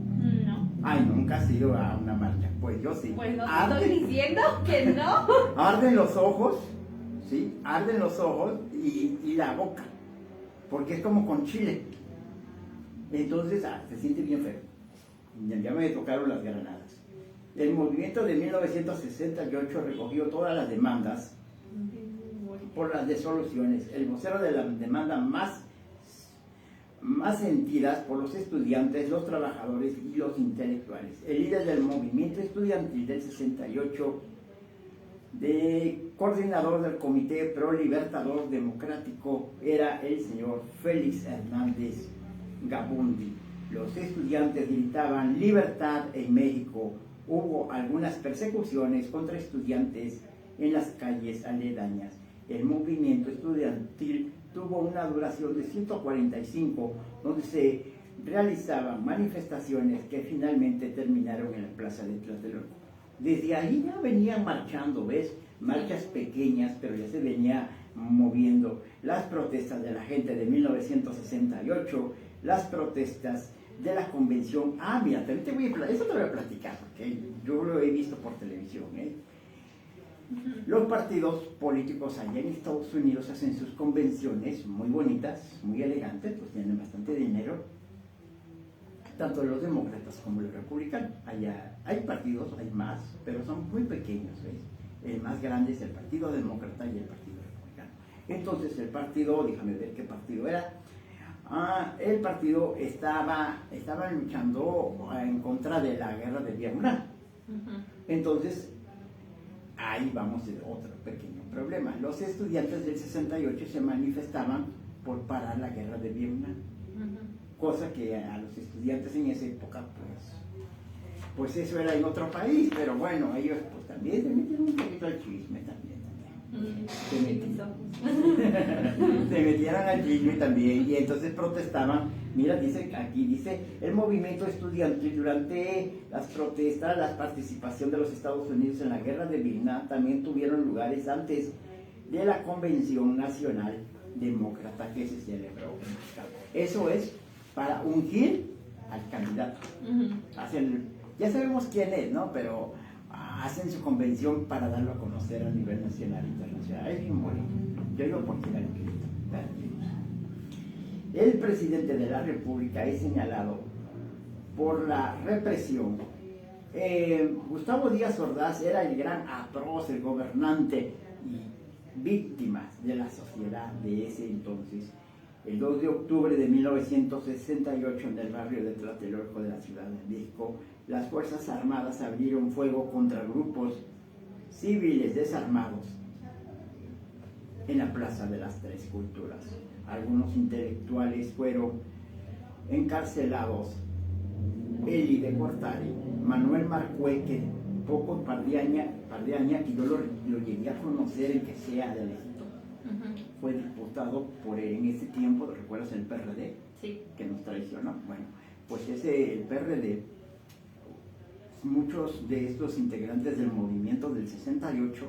[SPEAKER 3] No.
[SPEAKER 2] Ay, nunca has ido a una marcha. Pues yo sí.
[SPEAKER 3] Pues no te estoy diciendo que no.
[SPEAKER 2] Arden los ojos, ¿sí? Arden los ojos y la boca, porque es como con chile. Entonces, se siente bien feo. Ya me tocaron las granadas. El movimiento de 1968 recogió todas las demandas por las disoluciones. El vocero de la demanda más sentidas por los estudiantes, los trabajadores y los intelectuales. El líder del movimiento estudiantil del 68, de coordinador del Comité Pro Libertador Democrático, era el señor Félix Hernández Gabundi. Los estudiantes gritaban libertad en México. Hubo algunas persecuciones contra estudiantes en las calles aledañas. El movimiento estudiantil tuvo una duración de 145, donde se realizaban manifestaciones que finalmente terminaron en la plaza de Tlatelolco. Desde ahí ya venían marchando, ¿ves? Marchas pequeñas, pero ya se venía moviendo. Las protestas de la gente de 1968, las protestas de la convención. Mira, también eso te voy a platicar, porque yo lo he visto por televisión, ¿eh? Los partidos políticos allá en Estados Unidos hacen sus convenciones muy bonitas, muy elegantes, pues tienen bastante dinero, tanto los demócratas como los republicanos. Allá hay partidos, hay más, pero son muy pequeños, ¿ves? El más grande es el Partido Demócrata y el Partido Republicano. Entonces el partido, déjame ver qué partido era. El partido estaba luchando en contra de la guerra de Vietnam. Entonces ahí vamos a otro pequeño problema. Los estudiantes del 68 se manifestaban por parar la guerra de Vietnam, cosa que a los estudiantes en esa época, pues eso era en otro país, pero bueno, ellos pues también se metieron un poquito al chisme también. Se metieron al chisme también y entonces protestaban. Mira, dice el movimiento estudiantil durante las protestas, la participación de los Estados Unidos en la guerra de Vietnam también tuvieron lugares antes de la Convención Nacional Demócrata que se celebró en Chicago. Eso es para ungir al candidato. Ya sabemos quién es, ¿no? Pero hacen su convención para darlo a conocer a nivel nacional e internacional. Es bien bonito. Yo digo porque era increíble. El presidente de la República es señalado por la represión. Gustavo Díaz Ordaz era el gran atroz, el gobernante y víctima de la sociedad de ese entonces. El 2 de octubre de 1968, en el barrio de Tlatelolco de la Ciudad de México, las Fuerzas Armadas abrieron fuego contra grupos civiles desarmados en la Plaza de las Tres Culturas. Algunos intelectuales fueron encarcelados. Eli de Cortari, Manuel Marcueque, Poco Pardiaña, que yo lo llegué a conocer en que sea de Egipto. Fue diputado en ese tiempo, ¿recuerdas el PRD?
[SPEAKER 3] Sí.
[SPEAKER 2] Que nos traicionó. Bueno, pues el PRD, muchos de estos integrantes del movimiento del 68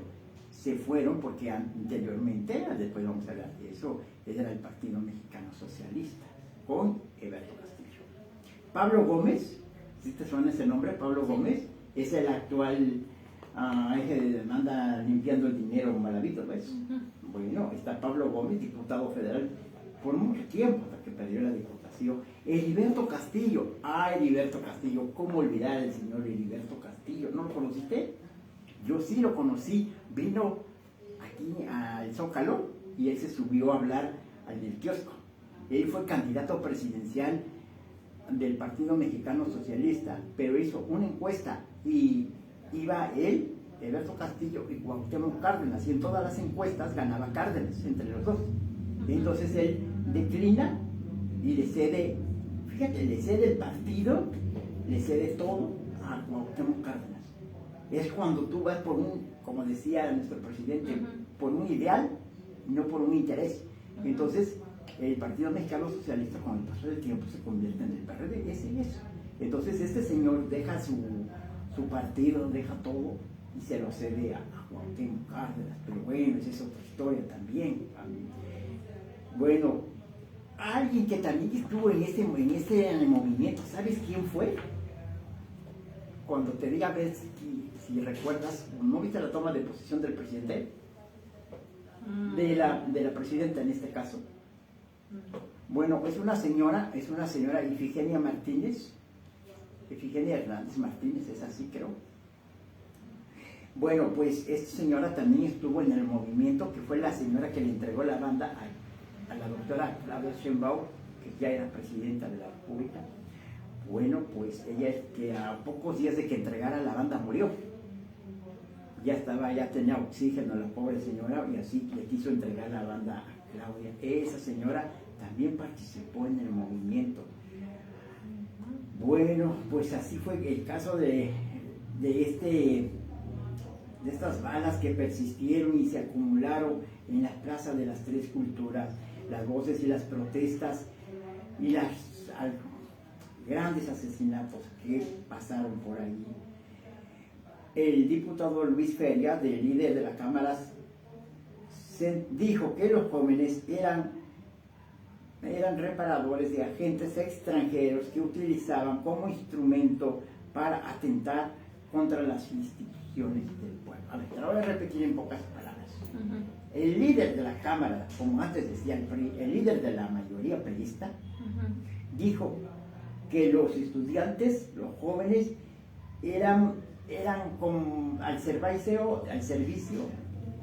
[SPEAKER 2] se fueron porque anteriormente, después vamos a hablar de eso, era el Partido Mexicano Socialista, con Eberto Castillo. Pablo Gómez, ¿sí te suena ese nombre? Pablo Gómez es el actual anda limpiando el dinero malavito, ¿ves? Bueno, está Pablo Gómez, diputado federal por mucho tiempo, hasta que perdió la diputación. Heriberto Castillo, Heriberto Castillo, ¿cómo olvidar al señor Heriberto Castillo? ¿No lo conociste? Yo sí lo conocí, vino aquí al Zócalo y él se subió a hablar al del kiosco. Él fue candidato presidencial del Partido Mexicano Socialista, pero hizo una encuesta y iba él, Heriberto Castillo y Cuauhtémoc Cárdenas, y en todas las encuestas ganaba Cárdenas entre los dos. Entonces él declina y le cede, fíjate, le cede el partido, le cede todo a Cuauhtémoc Cárdenas. Es cuando tú vas por como decía nuestro presidente, por un ideal, no por un interés. Entonces el Partido Mexicano Socialista, con el paso del tiempo, se convierte en el PRD, es eso. Entonces este señor deja su partido, deja todo y se lo cede a Cuauhtémoc Cárdenas, pero bueno, esa es otra historia también. Bueno, alguien que también estuvo en este movimiento, ¿sabes quién fue? Cuando te diga, ves si recuerdas, ¿no viste la toma de posesión del presidente? De la presidenta en este caso. Bueno, es una señora, Ifigenia Martínez, Ifigenia Hernández Martínez, es así creo. Bueno, pues esta señora también estuvo en el movimiento, que fue la señora que le entregó la banda a la doctora Claudia Sheinbaum, que ya era presidenta de la República. Bueno, pues ella, que a pocos días de que entregara la banda, murió. Ya tenía oxígeno la pobre señora, y así le quiso entregar la banda a Claudia. Esa señora también participó en el movimiento. Bueno, pues así fue el caso de estas balas que persistieron y se acumularon en la Plaza de las Tres Culturas, las voces y las protestas y los grandes asesinatos que pasaron por ahí. El diputado Luis Feria, del líder de la Cámara, dijo que los jóvenes eran reparadores de agentes extranjeros que utilizaban como instrumento para atentar contra las instituciones del pueblo. A ver, te lo voy a repetir en pocas palabras. El líder de la Cámara, como antes decía el PRI, el líder de la mayoría priista, dijo que los estudiantes, los jóvenes, eran al servicio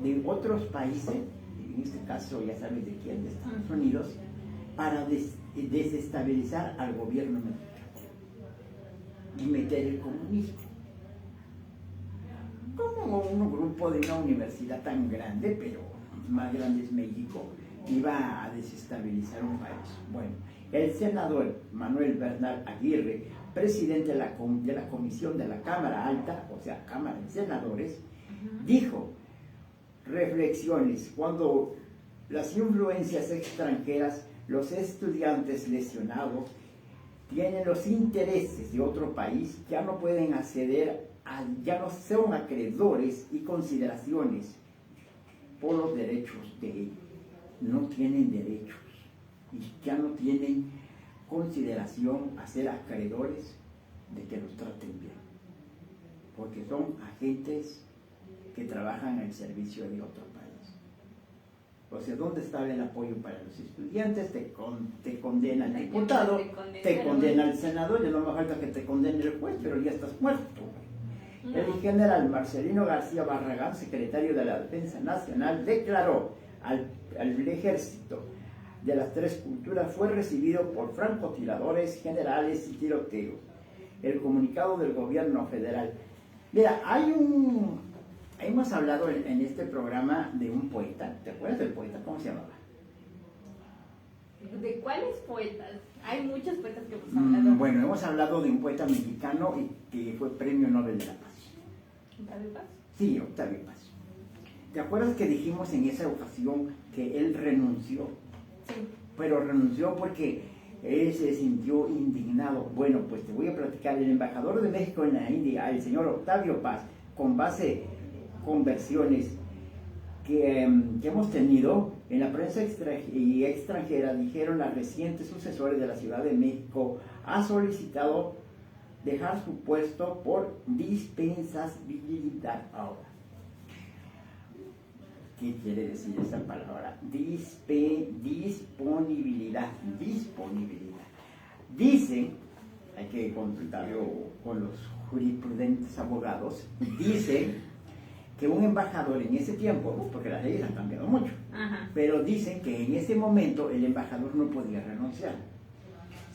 [SPEAKER 2] de otros países, en este caso ya sabes de quién, de Estados Unidos, para desestabilizar al gobierno mexicano y meter el comunismo. ¿Cómo un grupo de una universidad tan grande, pero más grande es México, iba a desestabilizar un país. Bueno, el senador Manuel Bernal Aguirre, presidente de la comisión de la Cámara Alta, o sea, Cámara de Senadores, dijo, reflexiones, cuando las influencias extranjeras, los estudiantes lesionados, tienen los intereses de otro país, ya no pueden acceder, ya no son acreedores y consideraciones por los derechos de ellos. No tienen derechos y ya no tienen consideración a ser acreedores de que los traten bien, porque son agentes que trabajan al servicio de otro país. O sea, ¿dónde está el apoyo para los estudiantes? Te condena el diputado, te condena el senador, ya no me falta que te condene el juez, pero ya estás muerto. El general Marcelino García Barragán, secretario de la Defensa Nacional, declaró al ejército de las tres culturas fue recibido por francotiradores, generales y tiroteos. El comunicado del gobierno federal. Mira, hemos hablado en este programa de un poeta. ¿Te acuerdas del poeta? ¿Cómo se llamaba?
[SPEAKER 3] ¿De cuáles poetas? Hay muchos poetas que hemos hablado.
[SPEAKER 2] Bueno, hemos hablado de un poeta mexicano y que fue Premio Nobel de la Paz.
[SPEAKER 3] ¿Octavio Paz?
[SPEAKER 2] Sí, Octavio Paz. ¿Te acuerdas que dijimos en esa ocasión que él renunció?
[SPEAKER 3] Sí.
[SPEAKER 2] Pero renunció porque él se sintió indignado. Bueno, pues te voy a platicar. El embajador de México en la India, el señor Octavio Paz, con base con versiones que hemos tenido en la prensa extranjera, dijeron las recientes sucesores de la Ciudad de México, ha solicitado dejar su puesto por dispensabilidad. Ahora, ¿qué quiere decir esa palabra? Disponibilidad. Dicen, hay que consultarlo con los jurisprudentes abogados, dicen que un embajador en ese tiempo, porque las leyes han cambiado mucho, pero dicen que en ese momento el embajador no podía renunciar,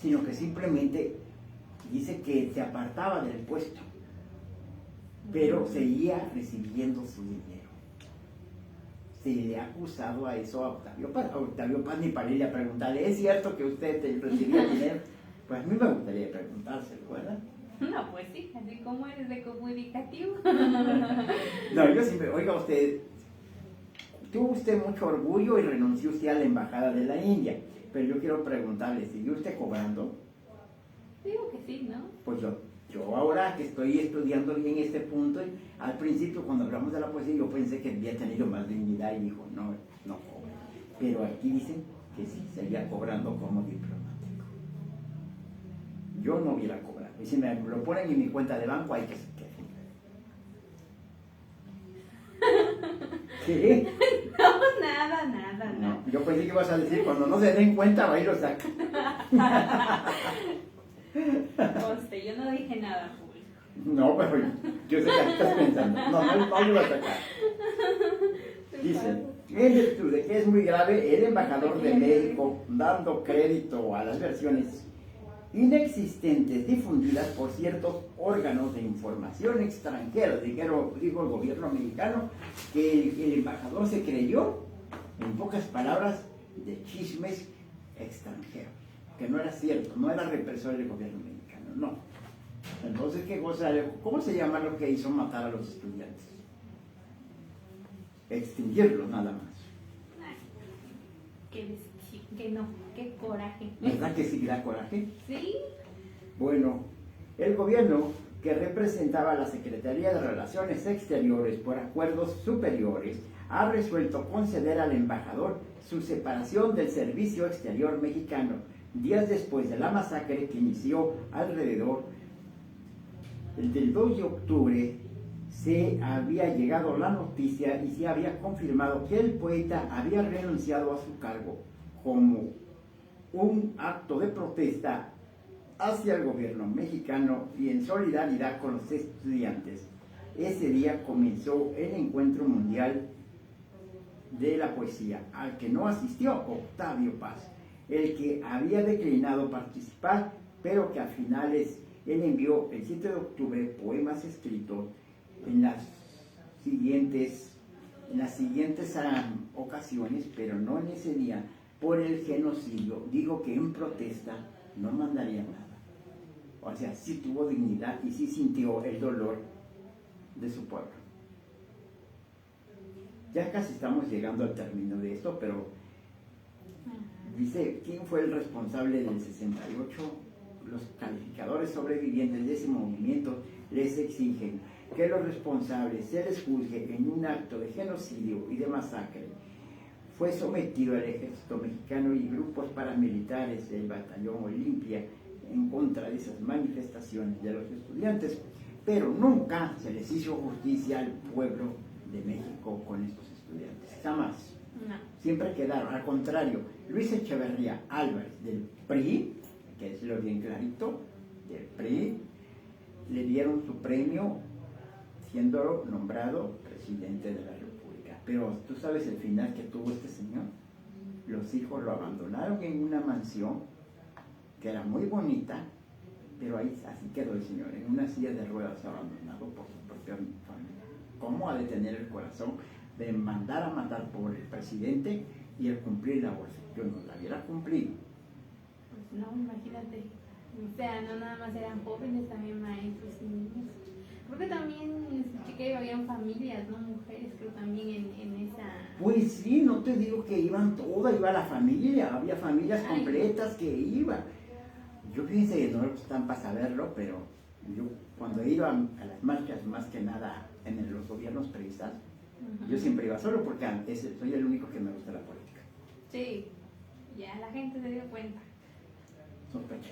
[SPEAKER 2] sino que simplemente dice que se apartaba del puesto, pero seguía recibiendo su dinero. Se le ha acusado a eso a Octavio Paz. A Octavio Paz ni para irle a preguntarle, ¿es cierto que usted recibía dinero? Pues a mí me gustaría preguntárselo, ¿verdad?
[SPEAKER 3] No, pues sí, así como eres de comunicativo.
[SPEAKER 2] No, yo siempre, oiga usted, tuvo usted mucho orgullo y renunció usted a la embajada de la India, pero yo quiero preguntarle, ¿siguió usted cobrando?
[SPEAKER 3] Digo que sí, ¿no?
[SPEAKER 2] Pues yo ahora que estoy estudiando bien este punto, al principio cuando hablamos de la poesía yo pensé que había tenido más dignidad y dijo, no cobra. Pero aquí dicen que sí, seguía cobrando como diplomático. Yo no hubiera cobrado. Y si me lo ponen en mi cuenta de banco, hay que ¿qué?
[SPEAKER 3] No, nada.
[SPEAKER 2] No, yo pensé que ibas a decir, cuando no se den cuenta, va y lo saca.
[SPEAKER 3] Conste, yo no dije nada público.
[SPEAKER 2] No, pero yo sé que así estás pensando. No lo va a sacar. Dice, en virtud de que es muy grave, el embajador de México, dando crédito a las versiones inexistentes difundidas por ciertos órganos de información extranjeros, dijo el gobierno mexicano, que el embajador se creyó, en pocas palabras, de chismes extranjeros, que no era cierto, no era represor del gobierno mexicano, no. Entonces, ¿cómo se llama lo que hizo matar a los estudiantes? Extinguirlos nada más.
[SPEAKER 3] Que no, qué coraje.
[SPEAKER 2] ¿Verdad que sí da coraje?
[SPEAKER 3] Sí.
[SPEAKER 2] Bueno, el gobierno que representaba la Secretaría de Relaciones Exteriores por acuerdos superiores ha resuelto conceder al embajador su separación del servicio exterior mexicano, días después de la masacre que inició alrededor del 2 de octubre. Se había llegado la noticia y se había confirmado que el poeta había renunciado a su cargo como un acto de protesta hacia el gobierno mexicano y en solidaridad con los estudiantes. Ese día comenzó el Encuentro Mundial de la Poesía, al que no asistió Octavio Paz, el que había declinado participar, pero que a finales él envió el 7 de octubre poemas escritos en las en las siguientes ocasiones, pero no en ese día, por el genocidio, dijo que en protesta no mandaría nada. O sea, sí tuvo dignidad y sí sintió el dolor de su pueblo. Ya casi estamos llegando al término de esto, pero dice, ¿quién fue el responsable del 68? Los calificadores sobrevivientes de ese movimiento les exigen que los responsables se les juzgue en un acto de genocidio y de masacre. Fue sometido al ejército mexicano y grupos paramilitares del batallón Olimpia en contra de esas manifestaciones de los estudiantes, pero nunca se les hizo justicia al pueblo de México con estos estudiantes, jamás.
[SPEAKER 3] No.
[SPEAKER 2] Siempre quedaron, al contrario, Luis Echeverría Álvarez del PRI, que decirlo bien clarito, del PRI, le dieron su premio siendo nombrado presidente de la República. Pero tú sabes el final que tuvo este señor. Los hijos lo abandonaron en una mansión que era muy bonita, pero ahí así quedó el señor, en una silla de ruedas abandonado por su propia familia. ¿Cómo ha de tener el corazón de mandar a matar por el presidente y el cumplir la orden? Yo no la hubiera cumplido.
[SPEAKER 3] Pues no, imagínate. O sea, no nada más eran jóvenes, también maestros y niños. Porque también escuché que habían familias, ¿no? Mujeres, creo también en esa...
[SPEAKER 2] Pues sí, no te digo que iban todas, iba la familia, había familias completas que iban. Yo pienso que no están para saberlo, pero yo cuando he ido a las marchas, más que nada en los gobiernos priistas, yo siempre iba solo porque soy el único que me gusta la política.
[SPEAKER 3] Sí, ya la gente se dio cuenta.
[SPEAKER 2] Sospeché.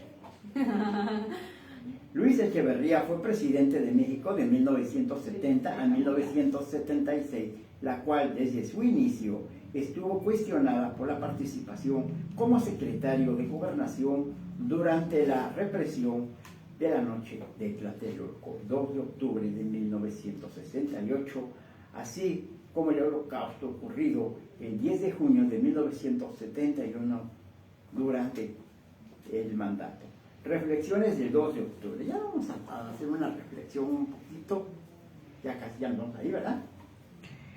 [SPEAKER 2] Luis Echeverría fue presidente de México de 1970 a 1976, la cual desde su inicio estuvo cuestionada por la participación como secretario de Gobernación durante la represión de la noche de Tlatelolco, 2 de octubre de 1968, así como el holocausto ocurrido el 10 de junio de 1971 durante el mandato. Reflexiones del 2 de octubre. Ya vamos a hacer una reflexión un poquito, ya casi ya andamos ahí, ¿verdad?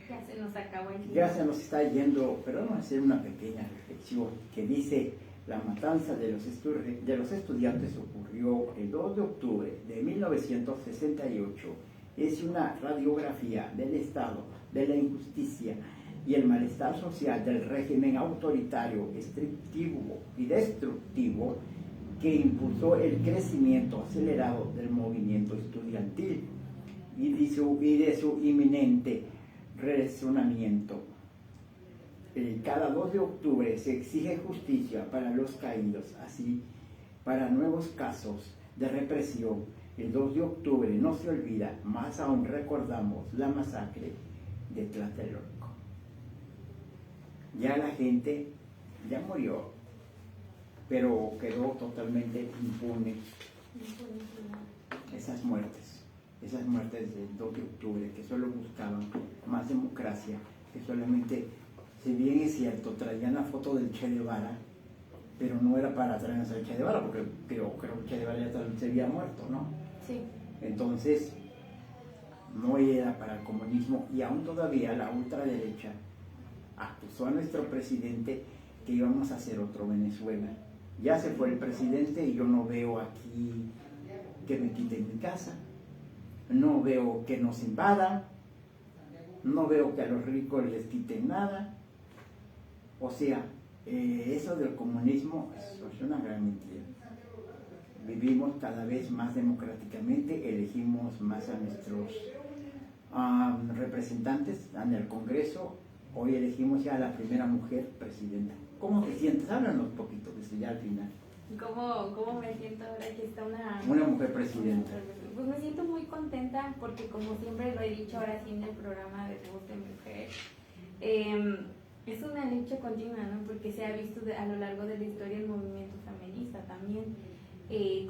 [SPEAKER 3] Ya se nos acabó el tiempo.
[SPEAKER 2] Ya se nos está yendo, pero vamos a hacer una pequeña reflexión que dice: la matanza de los estudiantes ocurrió el 2 de octubre de 1968. Es una radiografía del Estado, de la injusticia y el malestar social del régimen autoritario, estrictivo y destructivo que impulsó el crecimiento acelerado del movimiento estudiantil y de su inminente resonamiento. Cada 2 de octubre se exige justicia para los caídos, así para nuevos casos de represión. El 2 de octubre no se olvida, más aún recordamos la masacre de Tlatelolco. Ya la gente ya murió, pero quedó totalmente impune esas muertes del 2 de octubre, que solo buscaban más democracia, que solamente, si bien es cierto, traían la foto del Che Guevara, pero no era para traernos al Che Guevara, porque creo que el Che Guevara ya se había muerto, ¿no?
[SPEAKER 3] Sí.
[SPEAKER 2] Entonces, no era para el comunismo, y aún todavía la ultraderecha acusó a nuestro presidente que íbamos a hacer otro Venezuela. Ya se fue el presidente y yo no veo aquí que me quiten mi casa, no veo que nos invadan, no veo que a los ricos les quiten nada. O sea, eso del comunismo es una gran mentira. Vivimos cada vez más democráticamente, elegimos más a nuestros representantes en el Congreso. Hoy elegimos ya a la primera mujer presidenta. ¿Cómo te sientes? Háblanos un poquito desde ya al final.
[SPEAKER 3] ¿Cómo me siento ahora que está
[SPEAKER 2] una mujer presidenta?
[SPEAKER 3] Pues me siento muy contenta porque, como siempre lo he dicho ahora sí en el programa de Voz de Mujer, es una lucha continua, ¿no? Porque se ha visto a lo largo de la historia el movimiento feminista también,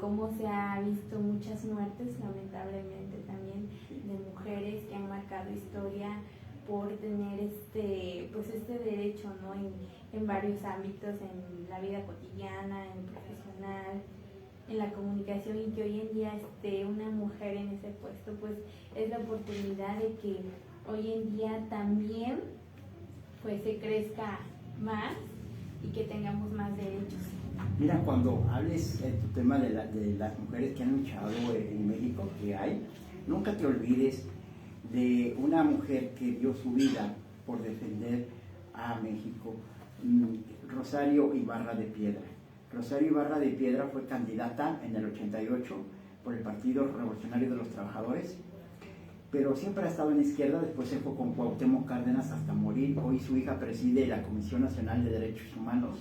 [SPEAKER 3] cómo se ha visto muchas muertes, lamentablemente también, de mujeres que han marcado historia por tener este derecho, ¿no? En varios ámbitos, en la vida cotidiana, en el profesional, en la comunicación, y que hoy en día una mujer en ese puesto pues es la oportunidad de que hoy en día también pues se crezca más y que tengamos más derechos.
[SPEAKER 2] Mira, cuando hables de tu tema de las mujeres que han luchado en México, que hay, nunca te olvides de una mujer que dio su vida por defender a México, Rosario Ibarra de Piedra. Rosario Ibarra de Piedra fue candidata en el 88 por el Partido Revolucionario de los Trabajadores, pero siempre ha estado en la izquierda. Después se fue con Cuauhtémoc Cárdenas hasta morir. Hoy su hija preside la Comisión Nacional de Derechos Humanos.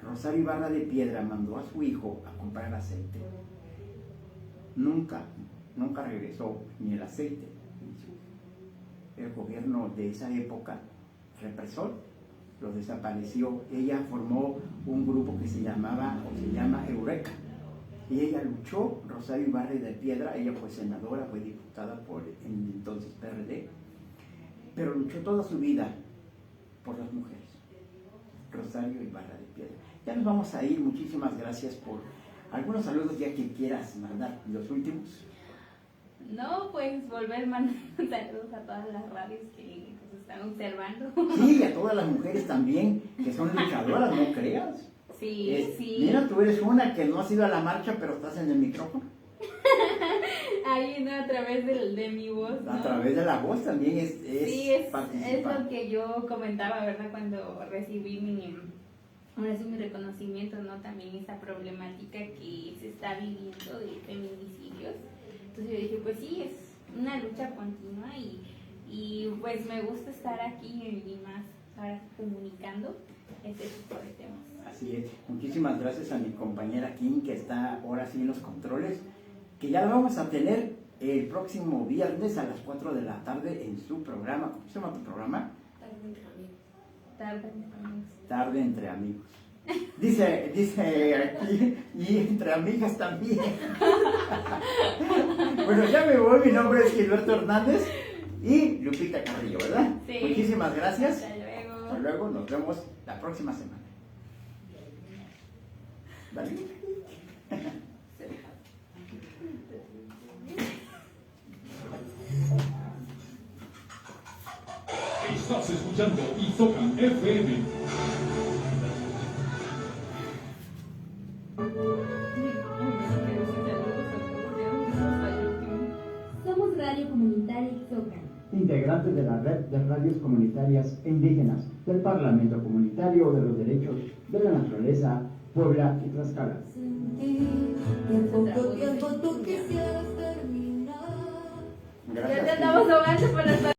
[SPEAKER 2] Rosario Ibarra de Piedra mandó a su hijo a comprar aceite. Nunca regresó ni el aceite. El gobierno de esa época, represor, los desapareció. Ella formó un grupo que se llama Eureka. Y ella luchó, Rosario Ibarra de Piedra, ella fue senadora, fue diputada por el entonces PRD, pero luchó toda su vida por las mujeres. Rosario Ibarra de Piedra. Ya nos vamos a ir, muchísimas gracias por algunos saludos ya que quieras mandar, los últimos.
[SPEAKER 3] No, pues volver mandando saludos a todas las radios que nos están observando.
[SPEAKER 2] Sí, y a todas las mujeres también, que son luchadoras, no creas.
[SPEAKER 3] Sí, sí.
[SPEAKER 2] Mira, tú eres una que no has ido a la marcha, pero estás en el micrófono.
[SPEAKER 3] Ahí, ¿no? A través de mi voz, ¿no?
[SPEAKER 2] A través de la voz también es
[SPEAKER 3] sí, es
[SPEAKER 2] participar.
[SPEAKER 3] lo que yo comentaba, ¿verdad? Cuando recibí mi reconocimiento, ¿no? También esta problemática que se está viviendo de feminicidios. Entonces yo dije, pues sí, es una lucha continua y pues me gusta estar aquí y más ahora comunicando este tipo de temas.
[SPEAKER 2] Así es. Muchísimas gracias a mi compañera Kim, que está ahora sí en los controles, que ya lo vamos a tener el próximo viernes a las 4 de la tarde en su programa. ¿Cómo se llama tu programa?
[SPEAKER 3] Tarde entre amigos.
[SPEAKER 2] Tarde entre amigos. Dice aquí, y entre amigas también. Bueno, ya me voy. Mi nombre es Gilberto Hernández y Lupita Carrillo, ¿verdad?
[SPEAKER 3] Sí.
[SPEAKER 2] Muchísimas gracias.
[SPEAKER 3] Hasta luego.
[SPEAKER 2] Hasta luego. Nos vemos la próxima semana. Dale.
[SPEAKER 4] Estás escuchando Isocan FM.
[SPEAKER 1] Somos Radio Comunitaria Ixocan.
[SPEAKER 5] Integrante de la red de radios comunitarias e indígenas del Parlamento Comunitario de los Derechos de la Naturaleza, Puebla y Tlaxcala.
[SPEAKER 6] Sentir que en poco tiempo tú quisieras terminar.
[SPEAKER 2] Gracias.
[SPEAKER 3] Ya te andamos ahogando por las